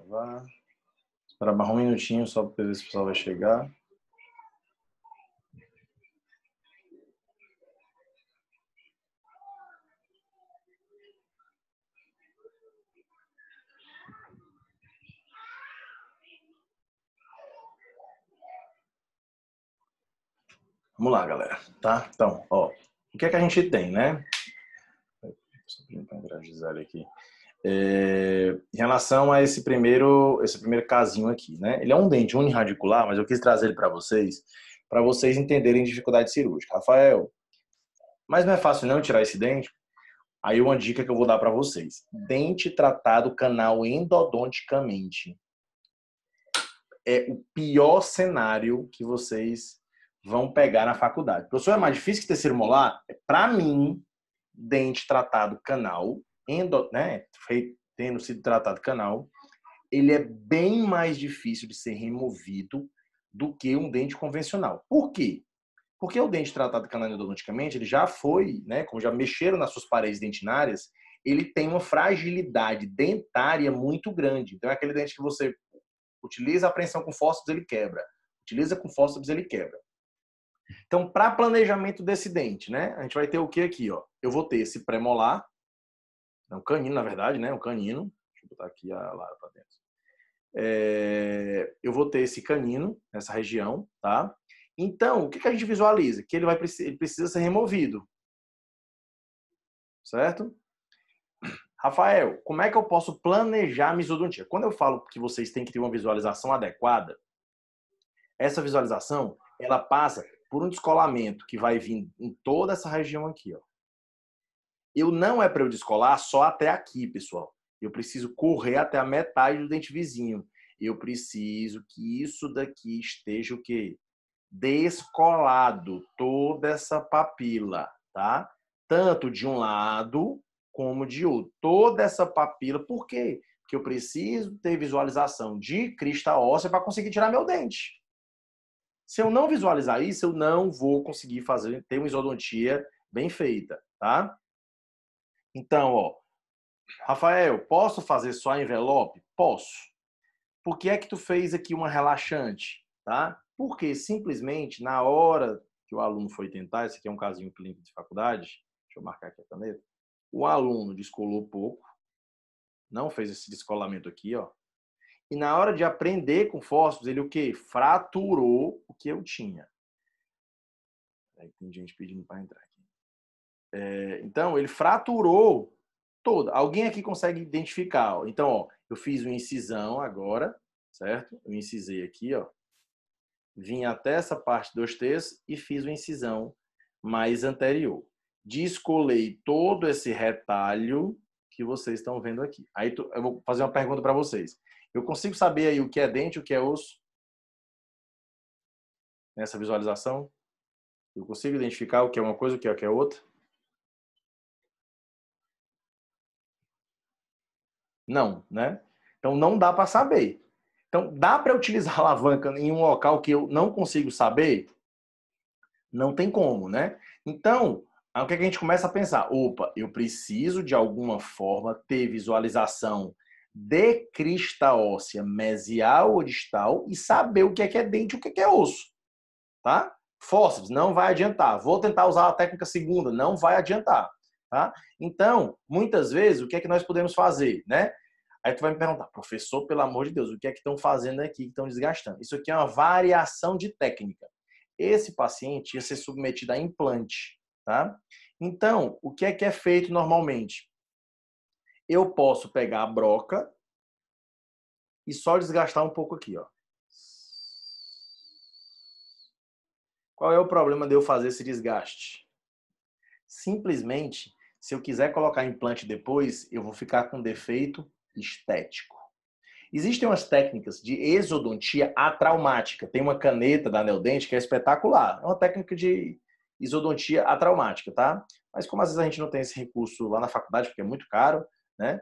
gravar. Espera mais um minutinho só para ver se o pessoal vai chegar. Vamos lá, galera, tá? Então, ó, o que é que a gente tem, né? Só para engravidar aqui. Em relação a esse primeiro casinho aqui, né? Ele é um dente uniradicular, mas eu quis trazer ele para vocês entenderem dificuldade cirúrgica. Rafael, mas não é fácil não tirar esse dente? Aí uma dica que eu vou dar para vocês. Dente tratado canal endodonticamente é o pior cenário que vocês vão pegar na faculdade. Professor, é mais difícil que terceiro molar? Para mim, dente tratado canal, né, tendo sido tratado canal, ele é bem mais difícil de ser removido do que um dente convencional. Por quê? Porque o dente tratado canal endodonticamente, ele já foi, né, como já mexeram nas suas paredes dentinárias, ele tem uma fragilidade dentária muito grande. Então é aquele dente que você utiliza a apreensão com fórceps, ele quebra. Utiliza com fórceps, ele quebra. Então, para planejamento desse dente, né? A gente vai ter o que aqui, ó? Eu vou ter esse premolar, é um canino, na verdade, né? Um canino. Deixa eu botar aqui a Lara para dentro. Eu vou ter esse canino nessa região, tá? Então, o que a gente visualiza? Que ele precisa ser removido, certo? Rafael, como é que eu posso planejar a mesodontia? Quando eu falo que vocês têm que ter uma visualização adequada, essa visualização, ela passa por um descolamento que vai vir em toda essa região aqui, ó. Não é para eu descolar só até aqui, pessoal. Eu preciso correr até a metade do dente vizinho. Eu preciso que isso daqui esteja o quê? Descolado, toda essa papila, tá? Tanto de um lado como de outro. Toda essa papila. Por quê? Porque eu preciso ter visualização de crista óssea para conseguir tirar meu dente. Se eu não visualizar isso, eu não vou conseguir ter uma isodontia bem feita, tá? Então, ó, Rafael, posso fazer só envelope? Posso. Por que é que tu fez aqui uma relaxante, tá? Porque simplesmente na hora que o aluno foi tentar, esse aqui é um casinho clínico de faculdade, deixa eu marcar aqui a caneta, o aluno descolou pouco, não fez esse descolamento aqui, ó. E na hora de aprender com fósforos, ele o quê? Fraturou o que eu tinha. Aí tem gente pedindo para entrar aqui. Então, ele fraturou toda. Alguém aqui consegue identificar? Ó. Então, ó, eu fiz uma incisão agora, certo? Eu incisei aqui, ó. Vim até essa parte dos terços e fiz uma incisão mais anterior. Descolei todo esse retalho que vocês estão vendo aqui. Aí eu vou fazer uma pergunta para vocês. Eu consigo saber aí o que é dente e o que é osso? Nessa visualização? Eu consigo identificar o que é uma coisa e o que é outra? Não, né? Então não dá para saber. Então dá para utilizar a alavanca em um local que eu não consigo saber? Não tem como, né? Então, aí o que a gente começa a pensar? Opa, eu preciso de alguma forma ter visualização de crista óssea mesial ou distal e saber o que é dente e o que é osso, tá? Fórceps, não vai adiantar. Vou tentar usar a técnica segunda, não vai adiantar, tá? Então, muitas vezes, o que é que nós podemos fazer, né? Aí tu vai me perguntar, professor, pelo amor de Deus, o que é que estão fazendo aqui, que estão desgastando? Isso aqui é uma variação de técnica. Esse paciente ia ser submetido a implante, tá? Então, o que é feito normalmente? Eu posso pegar a broca e só desgastar um pouco aqui, ó. Qual é o problema de eu fazer esse desgaste? Simplesmente, se eu quiser colocar implante depois, eu vou ficar com defeito estético. Existem umas técnicas de exodontia atraumática. Tem uma caneta da Neodente que é espetacular. É uma técnica de isodontia atraumática, tá? Mas como às vezes a gente não tem esse recurso lá na faculdade, porque é muito caro, né?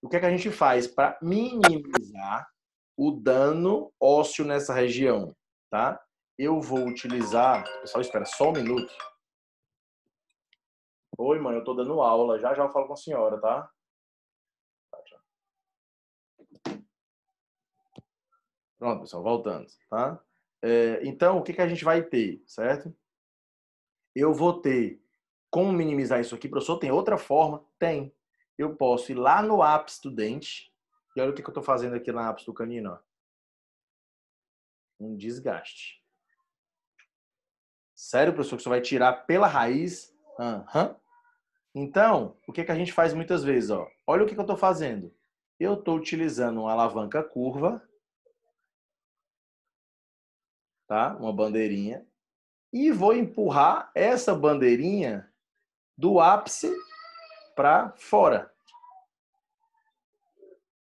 O que é que a gente faz para minimizar o dano ósseo nessa região, tá? Eu vou utilizar... Pessoal, espera só um minuto. Oi, mãe, eu tô dando aula. Já já eu falo com a senhora, tá? Pronto, pessoal, voltando, tá? Então, o que que a gente vai ter, certo? Eu vou ter como minimizar isso aqui, professor? Tem outra forma? Tem. Eu posso ir lá no ápice do dente, e olha o que que eu estou fazendo aqui na ápice do canino, ó. Um desgaste. Sério, professor, que você vai tirar pela raiz? Aham. Então, o que que a gente faz muitas vezes, ó? Olha o que que eu estou fazendo. Eu estou utilizando uma alavanca curva, tá? Uma bandeirinha, e vou empurrar essa bandeirinha do ápice para fora.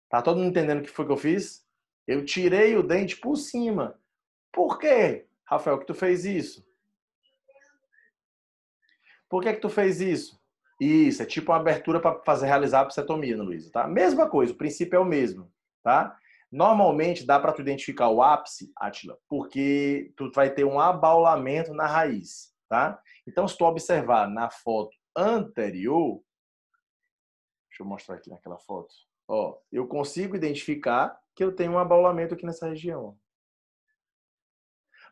Tá todo mundo entendendo o que foi que eu fiz? Eu tirei o dente por cima. Por quê, Rafael, que tu fez isso? Por que que tu fez isso? Isso, é tipo uma abertura para fazer realizar a apsetomia, Luísa, tá? Mesma coisa, o princípio é o mesmo, tá? Normalmente dá para tu identificar o ápice, Átila, porque tu vai ter um abaulamento na raiz, tá? Então, se tu observar na foto anterior, deixa eu mostrar aqui naquela foto, ó, eu consigo identificar que eu tenho um abaulamento aqui nessa região.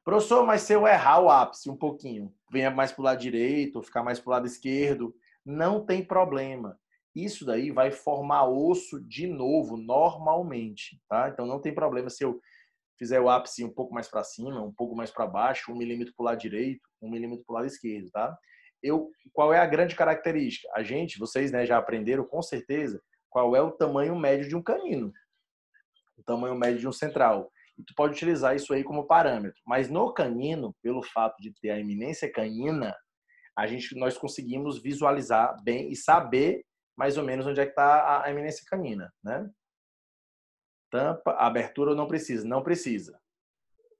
Professor, mas se eu errar o ápice um pouquinho, venha mais para o lado direito, ficar mais para o lado esquerdo, não tem problema. Isso daí vai formar osso de novo, normalmente, tá? Então não tem problema se eu fizer o ápice um pouco mais para cima, um pouco mais para baixo, 1 milímetro para o lado direito, 1 milímetro para o lado esquerdo, tá? Qual é a grande característica? A gente, vocês, né, já aprenderam com certeza qual é o tamanho médio de um canino, o tamanho médio de um central. E tu pode utilizar isso aí como parâmetro. Mas no canino, pelo fato de ter a eminência canina, nós conseguimos visualizar bem e saber mais ou menos onde é que está a eminência canina, né? Tampa, abertura não precisa, não precisa,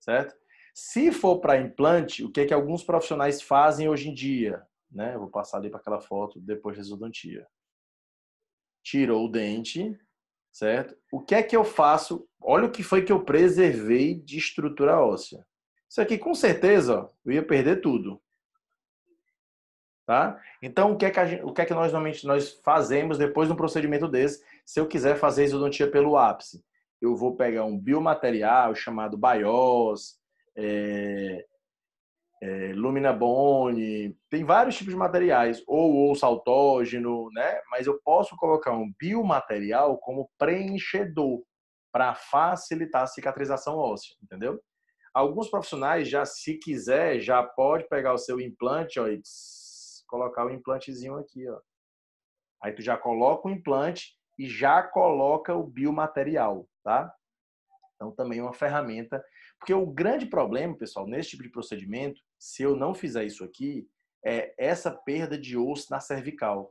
certo? Se for para implante, o que é que alguns profissionais fazem hoje em dia, né? Eu vou passar ali para aquela foto depois da exodontia. Tirou o dente, certo? O que é que eu faço? Olha o que foi que eu preservei de estrutura óssea. Isso aqui, com certeza, ó, eu ia perder tudo, tá? Então, o que é que nós normalmente nós fazemos depois de um procedimento desse, se eu quiser fazer exodontia pelo ápice? Eu vou pegar um biomaterial chamado BIOS, é, Lumina Bone, tem vários tipos de materiais, ou osso autógeno, né? Mas eu posso colocar um biomaterial como preenchedor para facilitar a cicatrização óssea, entendeu? Alguns profissionais já, se quiser, já pode pegar o seu implante, ó, e colocar o implantezinho aqui, ó. Aí tu já coloca o implante e já coloca o biomaterial, tá? Então, também é uma ferramenta. Porque o grande problema, pessoal, nesse tipo de procedimento, se eu não fizer isso aqui, é essa perda de osso na cervical.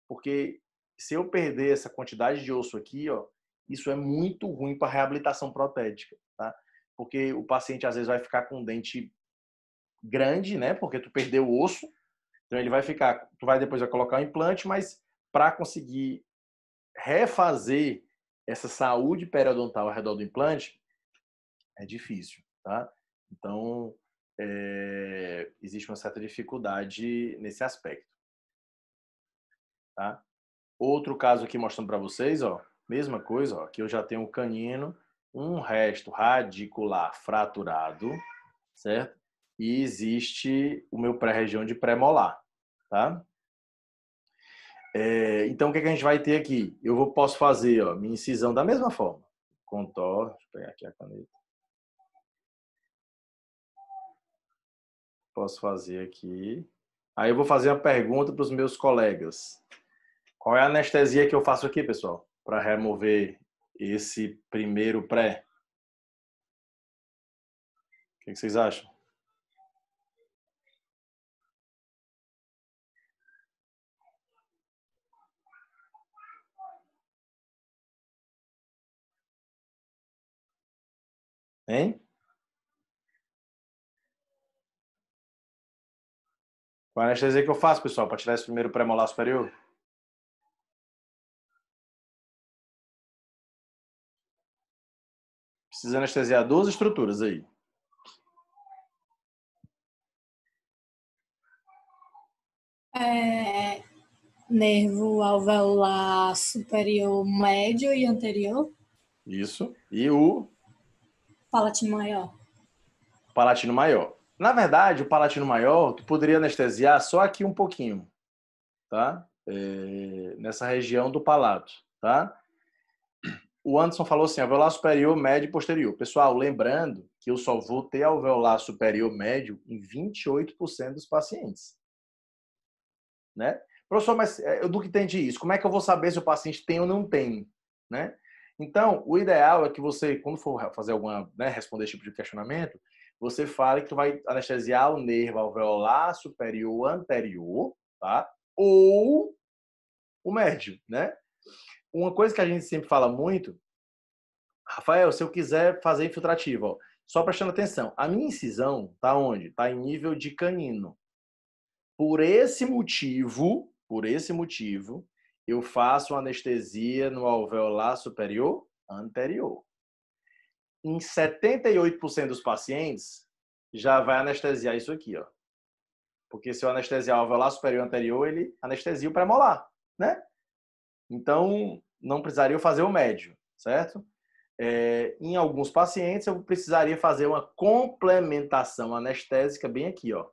Porque se eu perder essa quantidade de osso aqui, ó, isso é muito ruim para a reabilitação protética, tá? Porque o paciente às vezes vai ficar com um dente grande, né? Porque tu perdeu o osso, então ele vai ficar, tu vai depois vai colocar o implante, mas para conseguir refazer essa saúde periodontal ao redor do implante, é difícil, tá? Então, existe uma certa dificuldade nesse aspecto, tá? Outro caso aqui mostrando para vocês, ó, mesma coisa, ó, aqui eu já tenho um canino, um resto radicular fraturado, certo? E existe o meu pré-região de pré-molar, tá? Então, o que que a gente vai ter aqui? Posso fazer, ó, minha incisão da mesma forma. Contorno, deixa eu pegar aqui a caneta. Posso fazer aqui. Aí eu vou fazer uma pergunta para os meus colegas. Qual é a anestesia que eu faço aqui, pessoal? Para remover esse primeiro pré? O que vocês acham? Hein? Qual é a anestesia que eu faço, pessoal, para tirar esse primeiro pré-molar superior? Precisa anestesiar duas estruturas aí. Nervo alveolar superior médio e anterior. Isso. E o Palatino maior. Palatino maior. Na verdade, o palatino maior, tu poderia anestesiar só aqui um pouquinho, tá? Nessa região do palato, tá? O Anderson falou assim, alveolar superior, médio e posterior. Pessoal, lembrando que eu só vou ter alveolar superior médio em 28% dos pacientes, né? Professor, mas eu nunca entendi isso. Como é que eu vou saber se o paciente tem ou não tem, né? Então, o ideal é que você, quando for fazer alguma, né, responder esse tipo de questionamento, você fale que tu vai anestesiar o nervo alveolar superior anterior, tá? Ou o médio, né? Uma coisa que a gente sempre fala muito, Rafael, se eu quiser fazer infiltrativo, ó, só prestando atenção, a minha incisão tá onde? Tá em nível de canino. Por esse motivo, eu faço anestesia no alveolar superior anterior. Em 78% dos pacientes, já vai anestesiar isso aqui, ó. Porque se eu anestesiar o alveolar superior anterior, ele anestesia o premolar, né? Então, não precisaria fazer o médio, certo? Em alguns pacientes, eu precisaria fazer uma complementação anestésica bem aqui, ó,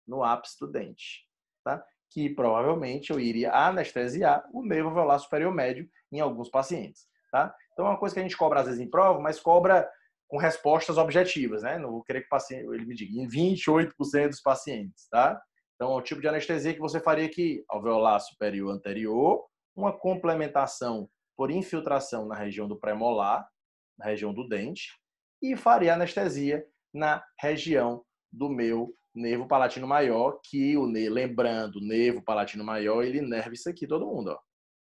no ápice do dente, tá? Que provavelmente eu iria anestesiar o nervo alveolar superior médio em alguns pacientes, tá? Então, é uma coisa que a gente cobra às vezes em prova, mas cobra com respostas objetivas, né? Não vou querer que o paciente, ele me diga, em 28% dos pacientes, tá? Então, é o tipo de anestesia que você faria aqui, alveolar superior anterior, uma complementação por infiltração na região do premolar, na região do dente, e faria anestesia na região do meu nervo palatino maior, que lembrando, o nervo palatino maior, ele inerva isso aqui, todo mundo, ó.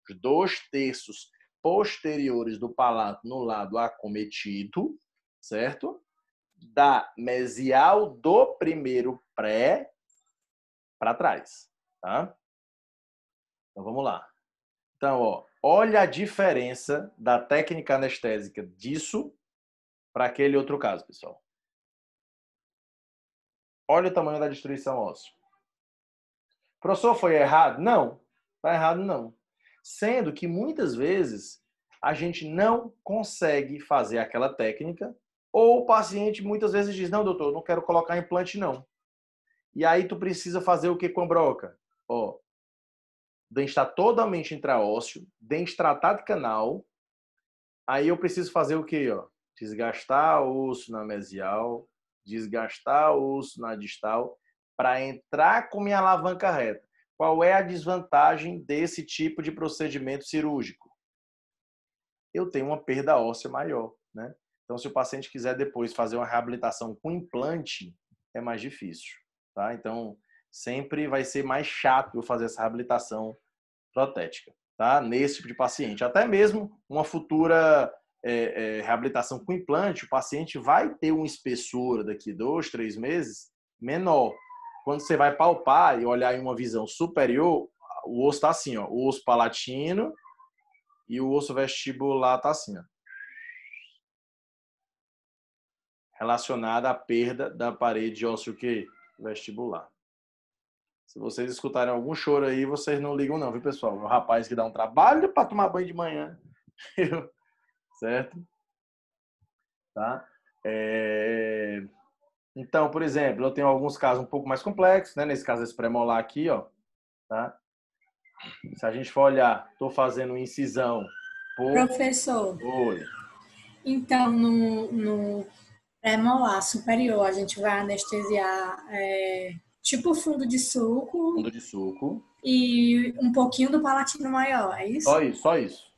Os 2/3 posteriores do palato no lado acometido, certo? Da mesial do primeiro pré para trás, tá? Então vamos lá. Então, ó, olha a diferença da técnica anestésica disso para aquele outro caso, pessoal. Olha o tamanho da destruição óssea. Professor, foi errado? Não, está errado não. Sendo que muitas vezes a gente não consegue fazer aquela técnica, ou o paciente muitas vezes diz, não, doutor, não quero colocar implante não. E aí tu precisa fazer o que com a broca? Ó, o dente está totalmente intraósseo, dente tratado canal, aí eu preciso fazer o quê? Ó? Desgastar o osso na mesial, desgastar o osso na distal, para entrar com minha alavanca reta. Qual é a desvantagem desse tipo de procedimento cirúrgico? Eu tenho uma perda óssea maior, né? Então, se o paciente quiser depois fazer uma reabilitação com implante, é mais difícil, tá? Então, sempre vai ser mais chato eu fazer essa reabilitação protética, tá? Nesse tipo de paciente. Até mesmo uma futura reabilitação com implante, o paciente vai ter uma espessura daqui 2, 3 meses menor. Quando você vai palpar e olhar em uma visão superior, o osso está assim, ó, o osso palatino e o osso vestibular está assim, ó, relacionado à perda da parede óssea vestibular. Se vocês escutarem algum choro aí, vocês não ligam não, viu, pessoal? O rapaz que dá um trabalho para tomar banho de manhã, certo? Tá? Então, por exemplo, eu tenho alguns casos um pouco mais complexos, né? Nesse caso, esse premolar aqui, ó, tá? Se a gente for olhar, estou fazendo incisão por... Professor, Oi. então no pré-molar superior a gente vai anestesiar tipo fundo de Fundo sulco de suco. e um pouquinho do palatino maior, é Só isso? isso, só isso.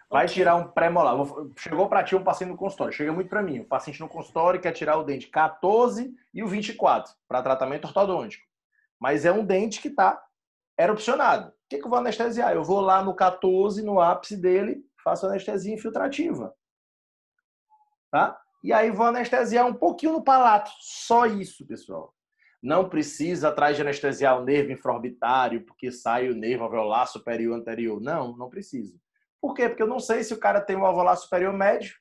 Vai Ok. tirar um pré-molar. Chegou para ti um paciente no consultório. Chega muito para mim. O paciente no consultório quer tirar o dente 14 e o 24 para tratamento ortodôntico. Mas é um dente que está erupcionado. O que eu vou anestesiar? Eu vou lá no 14, no ápice dele, faço anestesia infiltrativa. Tá? E aí vou anestesiar um pouquinho no palato. Só isso, pessoal. Não precisa atrás de anestesiar o nervo infraorbitário, porque sai o nervo alveolar superior anterior. Não, não preciso. Por quê? Porque eu não sei se o cara tem um alveolar superior médio.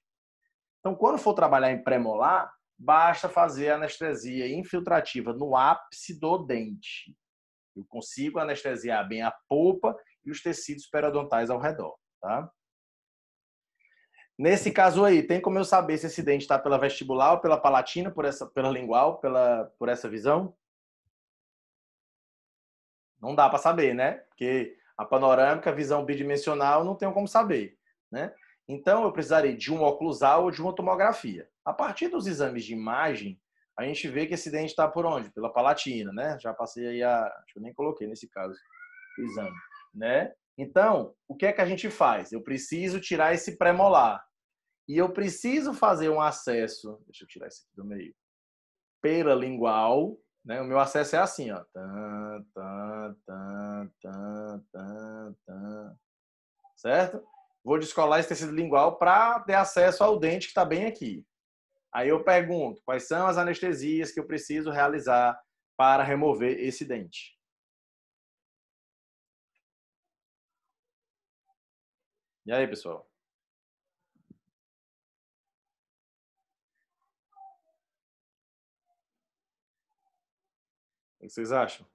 Então, quando for trabalhar em pré-molar, basta fazer anestesia infiltrativa no ápice do dente. Eu consigo anestesiar bem a polpa e os tecidos periodontais ao redor, tá? Nesse caso aí, tem como eu saber se esse dente está pela vestibular ou pela palatina, pela lingual, por essa visão? Não dá para saber, né? Porque a panorâmica, a visão bidimensional, não tenho como saber, né? Então, eu precisaria de um oclusal ou de uma tomografia. A partir dos exames de imagem, a gente vê que esse dente está por onde? Pela palatina, né? Já passei aí acho que eu nem coloquei nesse caso o exame, né? Então, o que é que a gente faz? Eu preciso tirar esse pré-molar. E eu preciso fazer um acesso, deixa eu tirar isso aqui do meio, pela lingual, né? O meu acesso é assim, ó. Certo? Vou descolar esse tecido lingual para ter acesso ao dente que está bem aqui. Aí eu pergunto, quais são as anestesias que eu preciso realizar para remover esse dente? E aí, pessoal? O que vocês acham?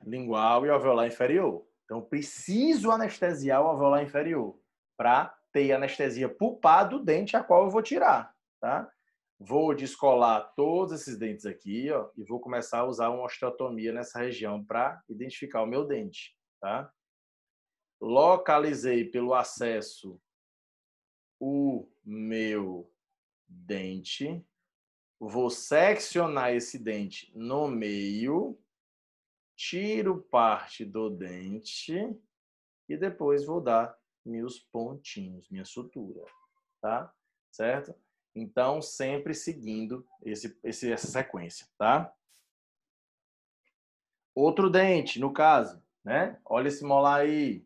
Lingual e alveolar inferior. Então, preciso anestesiar o alveolar inferior para ter anestesia pulpar do dente a qual eu vou tirar, tá? Vou descolar todos esses dentes aqui, ó, e vou começar a usar uma osteotomia nessa região para identificar o meu dente, tá? Localizei pelo acesso o meu dente, vou seccionar esse dente no meio, tiro parte do dente e depois vou dar meus pontinhos, minha sutura, tá? Certo? Então, sempre seguindo essa sequência, tá? Outro dente, no caso, né? Olha esse molar aí,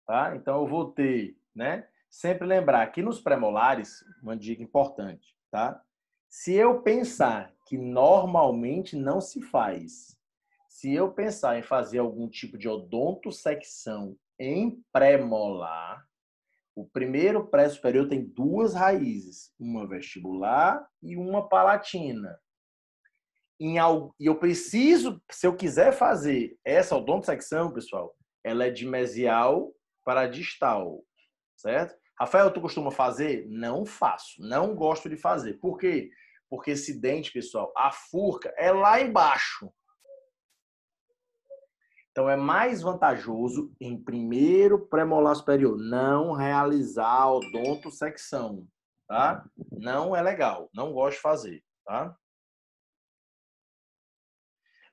tá? Então, eu vou ter, né? Sempre lembrar que nos premolares, uma dica importante, tá? Se eu pensar que normalmente não se faz, se eu pensar em fazer algum tipo de odontosecção em pré-molar, o primeiro pré-superior tem duas raízes, uma vestibular e uma palatina. E eu preciso, se eu quiser fazer essa odontosecção, pessoal, ela é de mesial para distal, certo? Rafael, tu costuma fazer? Não faço, não gosto de fazer. Por quê? Porque esse dente, pessoal, a furca é lá embaixo. Então, é mais vantajoso, em primeiro premolar superior, não realizar a odontosecção, tá? Não é legal, não gosto de fazer, tá?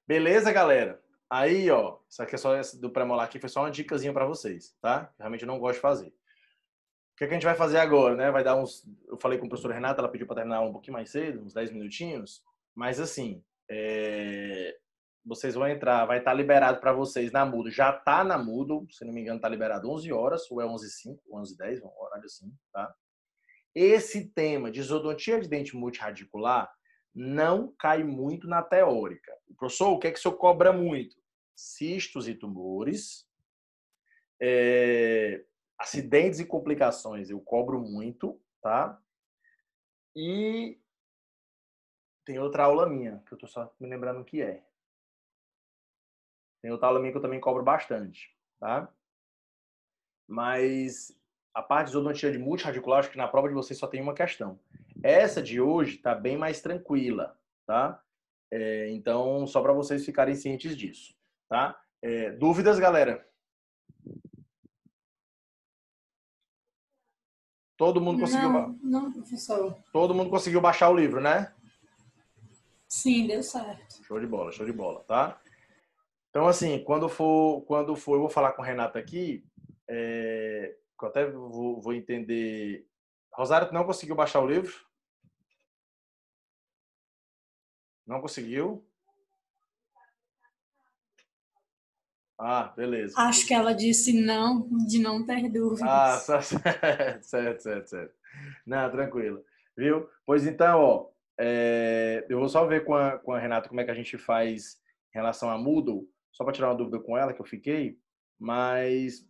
Beleza, galera? Aí, ó, isso aqui é só do premolar aqui, foi só uma dicasinha para vocês, tá? Realmente eu não gosto de fazer. O que é que a gente vai fazer agora, né? Vai dar uns... Eu falei com a professora Renata, ela pediu para terminar um pouquinho mais cedo, uns 10 minutinhos, mas assim, vocês vão entrar, vai estar liberado para vocês na Moodle. Já está na Moodle, se não me engano, está liberado 11 horas, ou é 11h05, 11h10, um horário assim, tá? Esse tema de isodontia de dente multiradicular não cai muito na teórica. O professor, o que é que o senhor cobra muito? Cistos e tumores, acidentes e complicações eu cobro muito, tá? E tem outra aula minha, que eu tô só me lembrando o que é. Tem outra aula minha que eu também cobro bastante, tá? Mas a parte de isodontia de multiradicular, acho que na prova de vocês só tem uma questão. Essa de hoje tá bem mais tranquila, tá? Então, só para vocês ficarem cientes disso, tá? Dúvidas, galera? Todo mundo conseguiu, Não, professor. todo mundo conseguiu baixar o livro, né? Sim, deu certo. Show de bola, tá? Então, assim, quando for, eu vou falar com o Renato aqui, que eu até vou entender. Rosário, tu não conseguiu baixar o livro? Não conseguiu? Ah, beleza. Acho que ela disse não, de não ter Ah, dúvidas. certo. Não, tranquilo. Viu? Pois então, ó, eu vou só ver com a Renata como é que a gente faz em relação a Moodle, só para tirar uma dúvida com ela que eu fiquei, mas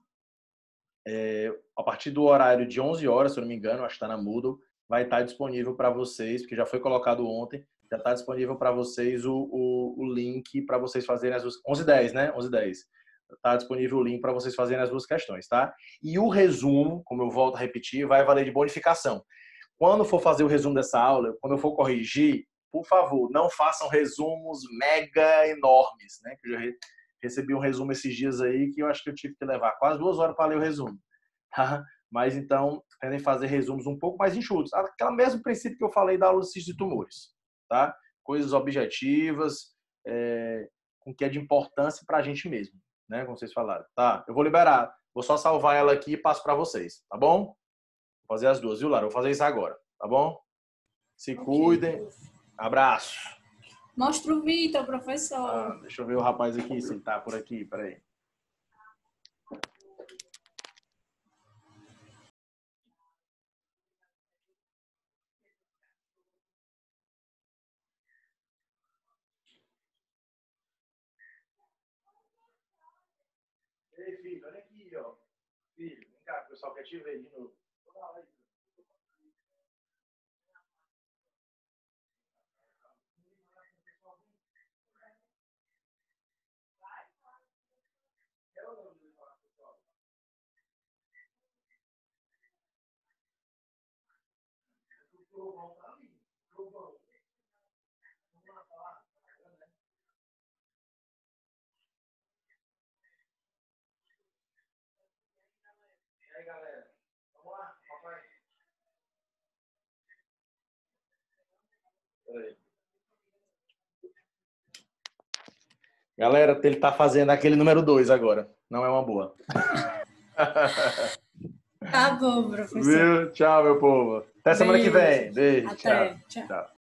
a partir do horário de 11 horas, se eu não me engano, acho que está na Moodle, vai estar disponível para vocês, porque já foi colocado ontem. Já está disponível para vocês o link para vocês fazerem as duas... 11h10, né? 11h10. Está disponível o link para vocês fazerem as duas questões, tá? E o resumo, como eu volto a repetir, vai valer de bonificação. Quando for fazer o resumo dessa aula, quando eu for corrigir, por favor, não façam resumos mega enormes, né? Que eu já recebi um resumo esses dias aí que eu acho que eu tive que levar quase 2 horas para ler o resumo, tá? Mas então, tendem fazer resumos um pouco mais enxutos. Aquele mesmo princípio que eu falei da aula de cistos e tumores, tá? Coisas objetivas, com que é de importância para a gente mesmo, né? Como vocês falaram. Tá, eu vou liberar. Vou só salvar ela aqui e passo para vocês, tá bom? Vou fazer as duas, viu, Lara? Vou fazer isso agora, tá bom? Se cuidem. Abraço. Mostra o Vitor, professor. Deixa eu ver o rapaz aqui, se ele tá por aqui. Peraí. Ei, filho, olha aqui, ó. Filho, vem cá, o pessoal quer te ver de novo. E aí, galera? Vamos lá, papai? Peraí. Galera, ele tá fazendo aquele número 2 agora. Não é uma boa. Tá bom, professor. Viu? Tchau, meu povo. Até semana que vem. Beijo. Até. Tchau. Tchau.